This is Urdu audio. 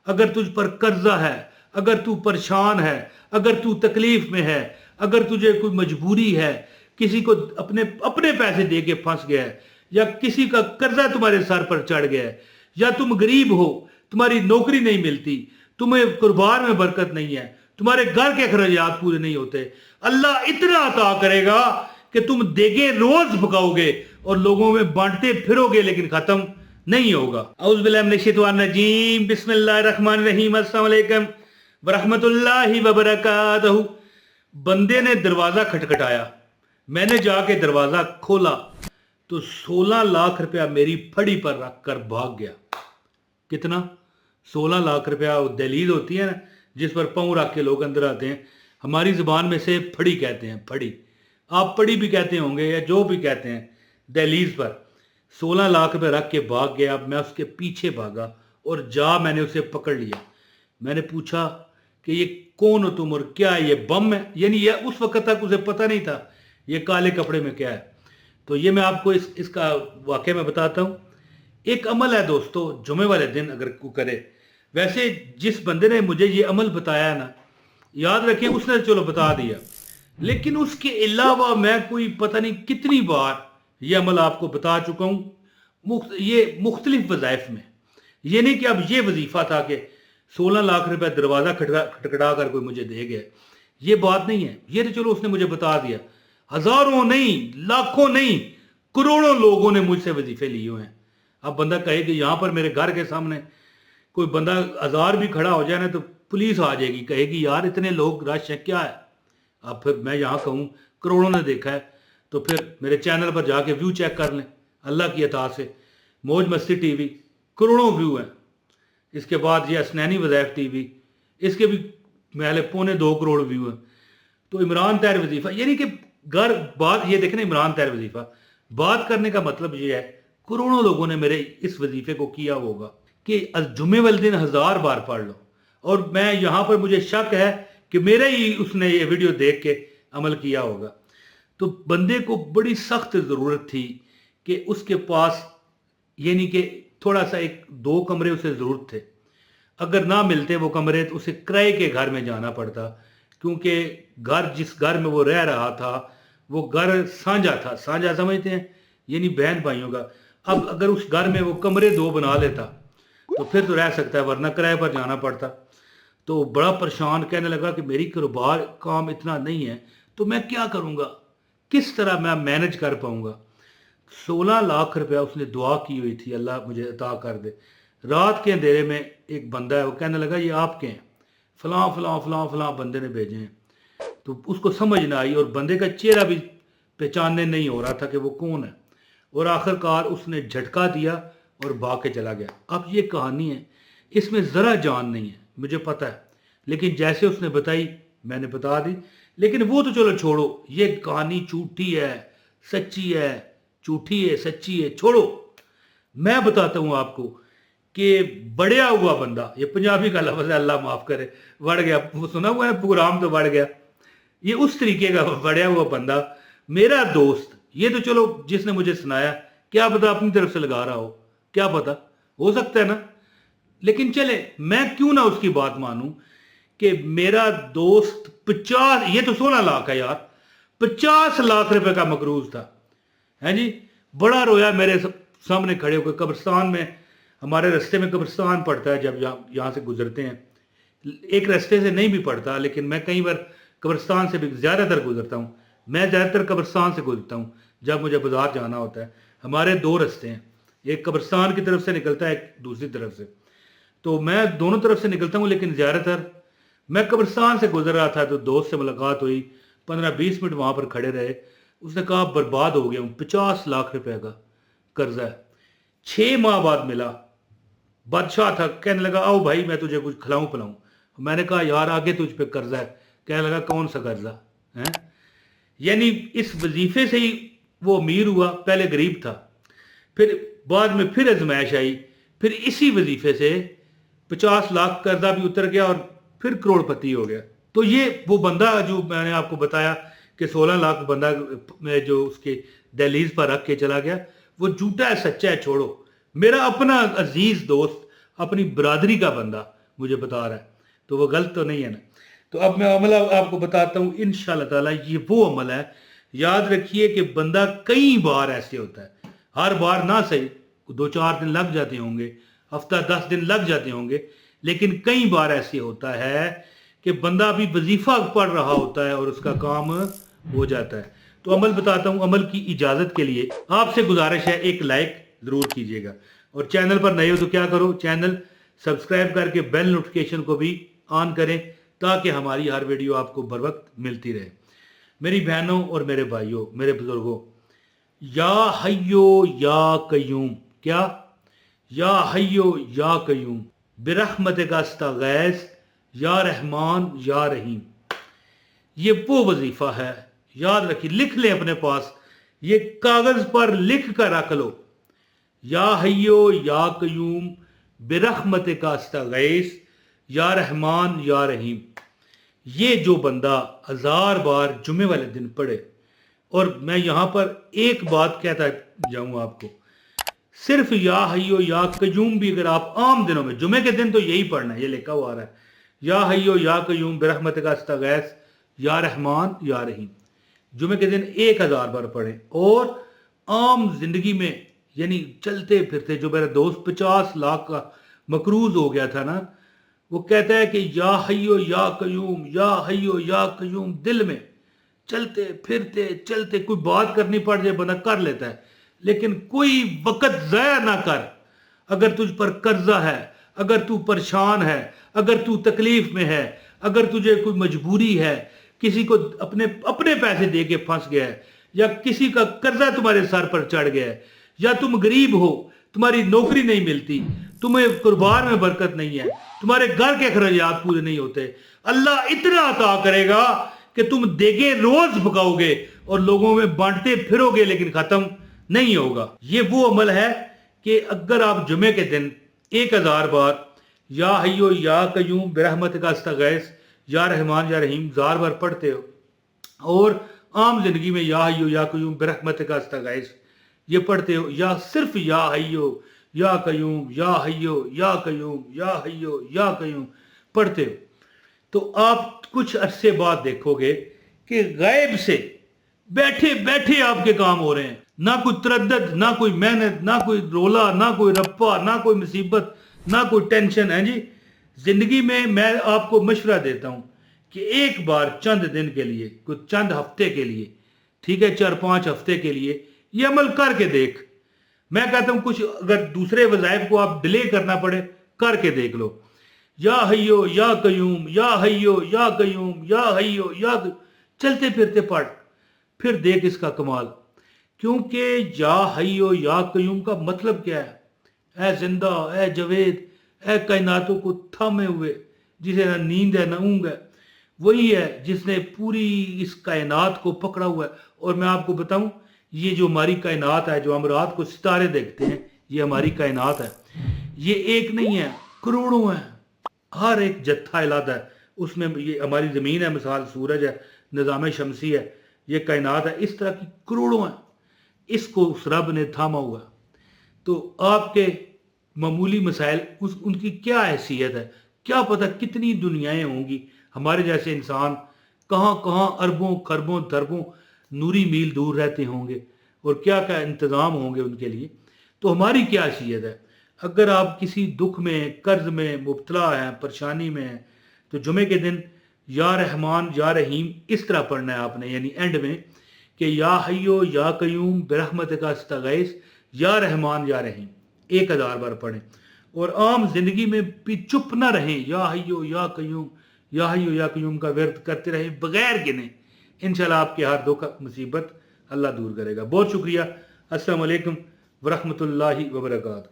اگر تجھ پر قرضہ ہے، اگر تو پریشان ہے، اگر تو تکلیف میں ہے، اگر تجھے کوئی مجبوری ہے، کسی کو اپنے پیسے دے کے پھنس گیا ہے، یا کسی کا قرضہ تمہارے سر پر چڑھ گیا ہے، یا تم غریب ہو، تمہاری نوکری نہیں ملتی، تمہیں کاروبار میں برکت نہیں ہے، تمہارے گھر کے اخراجات پورے نہیں ہوتے، اللہ اتنا عطا کرے گا کہ تم دیگے روز پکاؤ گے اور لوگوں میں بانٹتے پھرو گے لیکن ختم نہیں ہوگا۔ اعوذ باللہ من الشیطان الرجیم، بسم اللہ الرحمن الرحیم، السلام علیکم ورحمۃ اللہ وبرکاتہ۔ بندے نے دروازہ کھٹکھٹایا، میں نے جا کے دروازہ کھولا تو 16 لاکھ روپیہ میری پھڑی پر رکھ کر بھاگ گیا۔ کتنا؟ 16 لاکھ روپیہ دہلیز ہوتی ہے نا جس پر پاؤں رکھ کے لوگ اندر آتے ہیں، ہماری زبان میں سے پھڑی کہتے ہیں، پھڑی، آپ پڑی بھی کہتے ہوں گے یا جو بھی کہتے ہیں، دہلیز پر 16 لاکھ روپے رکھ کے بھاگ گیا۔ اب میں اس کے پیچھے بھاگا اور میں نے اسے پکڑ لیا۔ میں نے پوچھا کہ یہ کون ہو تم اور کیا ہے، یہ بم ہے؟ یعنی یہ اس وقت تک اسے پتہ نہیں تھا یہ کالے کپڑے میں کیا ہے۔ تو یہ میں آپ کو اس کا واقعہ میں بتاتا ہوں۔ ایک عمل ہے دوستو، جمعے والے دن اگر کو کرے، ویسے جس بندے نے مجھے یہ عمل بتایا نا، یاد رکھیں اس نے چلو بتا دیا، لیکن اس کے علاوہ میں کوئی پتہ نہیں کتنی بار یہ عمل آپ کو بتا چکا ہوں، یہ مختلف وظائف میں۔ یہ نہیں کہ اب یہ وظیفہ تھا کہ 16 لاکھ روپے دروازہ کھٹکھٹا کر کوئی مجھے دے گیا، یہ بات نہیں ہے۔ یہ تو چلو اس نے مجھے بتا دیا، ہزاروں نہیں، لاکھوں نہیں، کروڑوں لوگوں نے مجھ سے وظیفے لیے ہوئے ہیں۔ اب بندہ کہے کہ یہاں پر میرے گھر کے سامنے کوئی بندہ 1000 بھی کھڑا ہو جائے نا تو پولیس آ جائے گی، کہے گی یار اتنے لوگ رش ہے کیا ہے۔ اب پھر میں یہاں کہوں کروڑوں نے دیکھا ہے تو پھر میرے چینل پر جا کے ویو چیک کر لیں، اللہ کی عطا سے موج مستی ٹی وی کروڑوں ویو ہیں، اس کے بعد یہ اسنینی وظائف ٹی وی، اس کے بھی محلے 2.25 کروڑ ویو ہیں۔ تو عمران طاہر وظیفہ، یعنی کہ بات یہ دیکھیں عمران طاہر وظیفہ بات کرنے کا مطلب یہ ہے کروڑوں لوگوں نے میرے اس وظیفے کو کیا ہوگا کہ جمعے والے دن 1000 بار پڑھ لو، اور میں یہاں پر مجھے شک ہے کہ میرے ہی اس نے یہ ویڈیو دیکھ کے عمل کیا ہوگا۔ تو بندے کو بڑی سخت ضرورت تھی کہ اس کے پاس، یعنی کہ تھوڑا سا 2 کمرے اسے ضرورت تھے، اگر نہ ملتے وہ کمرے تو اسے کرائے کے گھر میں جانا پڑتا، کیونکہ جس گھر میں وہ رہ رہا تھا وہ گھر سانجا تھا۔ سانجا سمجھتے ہیں؟ یعنی بہن بھائیوں کا۔ اب اگر اس گھر میں وہ کمرے 2 بنا لیتا تو پھر تو رہ سکتا ہے، ورنہ کرائے پر جانا پڑتا۔ تو بڑا پریشان، کہنے لگا کہ میری کاروبار کام اتنا نہیں ہے تو میں کیا کروں گا، کس طرح میں مینج کر پاؤں گا۔ 16 لاکھ روپیہ اس نے دعا کی ہوئی تھی اللہ مجھے عطا کر دے۔ رات کے اندھیرے میں ایک بندہ ہے، وہ کہنے لگا یہ آپ کے ہیں، فلاں فلاں فلاں فلاں بندے نے بھیجے ہیں۔ تو اس کو سمجھ نہ آئی اور بندے کا چہرہ بھی پہچاننے نہیں ہو رہا تھا کہ وہ کون ہے، اور آخر کار اس نے جھٹکا دیا اور بھاگ کے چلا گیا۔ اب یہ کہانی ہے، اس میں ذرا جان نہیں ہے، مجھے پتہ ہے، لیکن جیسے اس نے بتائی میں نے بتا دی۔ لیکن وہ تو چلو چھوڑو، یہ کہانی جھوٹی ہے سچی ہے، جھوٹی ہے سچی ہے چھوڑو، میں بتاتا ہوں آپ کو کہ بڑھیا ہوا بندہ، یہ پنجابی کا لفظ ہے اللہ معاف کرے، بڑھ گیا، وہ سنا ہوا ہے پروگرام تو بڑھ گیا، یہ اس طریقے کا بڑھیا ہوا بندہ میرا دوست۔ یہ تو چلو جس نے مجھے سنایا، کیا پتا اپنی طرف سے لگا رہا ہو، کیا پتا، ہو سکتا ہے نا، لیکن چلے میں کیوں نہ اس کی بات مانوں کہ میرا دوست 50، یہ تو 16 لاکھ ہے یار، 50 لاکھ روپے کا مقروض تھا، ہے جی۔ بڑا رویا میرے سامنے کھڑے ہو کے، قبرستان میں، ہمارے رستے میں قبرستان پڑتا ہے جب یہاں سے گزرتے ہیں، ایک رستے سے نہیں بھی پڑتا لیکن میں کئی بار قبرستان سے بھی زیادہ تر گزرتا ہوں، میں زیادہ تر قبرستان سے گزرتا ہوں جب مجھے بازار جانا ہوتا ہے۔ ہمارے 2 رستے ہیں، ایک قبرستان کی طرف سے نکلتا ہے، ایک دوسری طرف سے، تو میں دونوں طرف سے نکلتا ہوں، لیکن زیادہ تر میں قبرستان سے گزر رہا تھا تو دوست سے ملاقات ہوئی، 15-20 منٹ وہاں پر کھڑے رہے۔ اس نے کہا برباد ہو گیا ہوں، 50 لاکھ روپے کا قرضہ ہے، 6 ماہ بعد ملا، بادشاہ تھا، کہنے لگا آؤ بھائی میں تجھے کچھ کھلاؤں پلاؤں۔ میں نے کہا یار آگے تجھ پہ قرضہ ہے، کہنے لگا کون سا قرضہ ہے؟ یعنی اس وظیفے سے ہی وہ امیر ہوا، پہلے غریب تھا، پھر بعد میں پھر آزمائش آئی، پھر اسی وظیفے سے 50 لاکھ قرضہ بھی اتر گیا اور پھر کروڑ پتی ہو گیا۔ تو یہ وہ بندہ جو میں نے آپ کو بتایا کہ 16 لاکھ بندہ میں جو اس کے دہلیز پر رکھ کے چلا گیا، وہ جھوٹا ہے سچا ہے چھوڑو۔ میرا اپنا عزیز دوست، اپنی برادری کا بندہ مجھے بتا رہا ہے، تو وہ غلط تو نہیں ہے نا؟ تو اب میں عمل آپ کو بتاتا ہوں انشاءاللہ تعالیٰ. یہ وہ عمل ہے، یاد رکھیے کہ بندہ کئی بار ایسے ہوتا ہے، ہر بار نہ صحیح، 2-4 دن لگ جاتے ہوں گے، ہفتہ 10 دن لگ جاتے ہوں گے، لیکن کئی بار ایسے ہوتا ہے کہ بندہ بھی وظیفہ پڑھ رہا ہوتا ہے اور اس کا کام ہو جاتا ہے. تو عمل بتاتا ہوں. عمل کی اجازت کے لیے آپ سے گزارش ہے ایک لائک ضرور کیجیے گا، اور چینل پر نئے ہو تو کیا کرو، چینل سبسکرائب کر کے بیل نوٹیفیکیشن کو بھی آن کریں تاکہ ہماری ہر ویڈیو آپ کو بر وقت ملتی رہے. میری بہنوں اور میرے بھائیوں، میرے بزرگوں، یا حیو یا قیوم، کیا؟ یا حیو یا قیوم برحمتک استغیث یا رحمان یا رحیم. یہ وہ وظیفہ ہے، یاد رکھیے، لکھ لیں اپنے پاس، یہ کاغذ پر لکھ کر رکھ لو. یا حیو یا قیوم برحمتک استغیث یا رحمان یا رحیم. یہ جو بندہ 1000 بار جمعے والے دن پڑھے، اور میں یہاں پر ایک بات کہتا جاؤں آپ کو، صرف یا حیو یا قیوم بھی اگر آپ عام دنوں میں، جمعے کے دن تو یہی پڑھنا ہے، یہ لکھا ہوا آ رہا ہے، یا حیو یا قیوم برحمتک استغیث یا رحمان یا رحیم، جمعے کے دن 1000 بار پڑھیں. اور عام زندگی میں، یعنی چلتے پھرتے، جو میرا دوست 50 لاکھ کا مقروض ہو گیا تھا نا، وہ کہتا ہے کہ یا حیو یا قیوم، یا حیو یا قیوم، دل میں چلتے چلتے کوئی بات کرنی پڑ جائے بندہ کر لیتا ہے، لیکن کوئی وقت ضائع نہ کر. اگر تجھ پر قرضہ ہے، اگر تو پریشان ہے، اگر تو تکلیف میں ہے، اگر تجھے کوئی مجبوری ہے، کسی کو اپنے پیسے دے کے پھنس گیا ہے، یا کسی کا قرضہ تمہارے سر پر چڑھ گیا ہے، یا تم غریب ہو، تمہاری نوکری نہیں ملتی، تمہیں کاروبار میں برکت نہیں ہے، تمہارے گھر کے اخراجات پورے نہیں ہوتے، اللہ اتنا عطا کرے گا کہ تم دیگے روز پکاؤ گے اور لوگوں میں بانٹتے پھرو گے، لیکن ختم نہیں ہوگا. یہ وہ عمل ہے کہ اگر آپ جمعے کے دن 1000 بار یا حیو یا قیوم برحمتک استغیث یا رحمان یا رحیم 1000 بار پڑھتے ہو، اور عام زندگی میں یا حیو یا قیوم برحمتک استغیث یہ پڑھتے ہو، یا صرف یا حیو یا قیوم، یا حیو یا قیوم، یا حیو یا قیوم پڑھتے ہو، تو آپ کچھ عرصے بعد دیکھو گے کہ غیب سے بیٹھے بیٹھے آپ کے کام ہو رہے ہیں. نہ کوئی تردد، نہ کوئی محنت، نہ کوئی رولا، نہ کوئی رپا، نہ کوئی مصیبت، نہ کوئی ٹینشن ہے. جی زندگی میں آپ کو مشورہ دیتا ہوں کہ ایک بار چند دن کے لیے، کوئی چند ہفتے کے لیے، ٹھیک ہے، 4-5 ہفتے کے لیے یہ عمل کر کے دیکھ. میں کہتا ہوں کچھ اگر دوسرے وظائف کو آپ ڈیلے کرنا پڑے، کر کے دیکھ لو. یا حیو یا قیوم، یا حیو یا قیوم، یا حیو یا قیوم، چلتے پھرتے پڑھ، پھر دیکھ اس کا کمال. کیونکہ یا حیو یا قیوم کا مطلب کیا ہے؟ اے زندہ، اے جاوید، اے کائناتوں کو تھامے ہوئے، جسے نہ نیند ہے نہ اونگ ہے، وہی ہے جس نے پوری اس کائنات کو پکڑا ہوا ہے. اور میں آپ کو بتاؤں، یہ جو ہماری کائنات ہے، جو ہم رات کو ستارے دیکھتے ہیں، یہ ہماری کائنات ہے. یہ ایک نہیں ہے، کروڑوں ہیں، ہر ایک جتھا علادہ ہے. اس میں یہ ہماری زمین ہے، مثال سورج ہے، نظام شمسی ہے، یہ کائنات ہے، اس طرح کی کروڑوں ہیں. اس کو اس رب نے تھاما ہوا. تو آپ کے معمولی مسائل، ان کی کیا حیثیت ہے؟ کیا پتہ کتنی دنیایں ہوں گی، ہمارے جیسے انسان کہاں کہاں اربوں خربوں دربوں نوری میل دور رہتے ہوں گے، اور کیا کیا انتظام ہوں گے ان کے لیے. تو ہماری کیا حیثیت ہے؟ اگر آپ کسی دکھ میں، قرض میں مبتلا ہیں، پریشانی میں ہیں، تو جمعے کے دن یا رحمان یا رحیم اس طرح پڑھنا ہے آپ نے، یعنی اینڈ میں کہ یا حیو یا قیوم برحمتک استغیث یا رحمان یا رحیم 1000 بار پڑھیں. اور عام زندگی میں بھی چپ نہ رہیں، یا حیو یا قیوم، یا حیو یا قیوم کا ورد کرتے رہیں بغیر گنے. انشاءاللہ آپ کے ہر دکھ مصیبت اللہ دور کرے گا. بہت شکریہ. السلام علیکم ورحمۃ اللہ وبرکاتہ.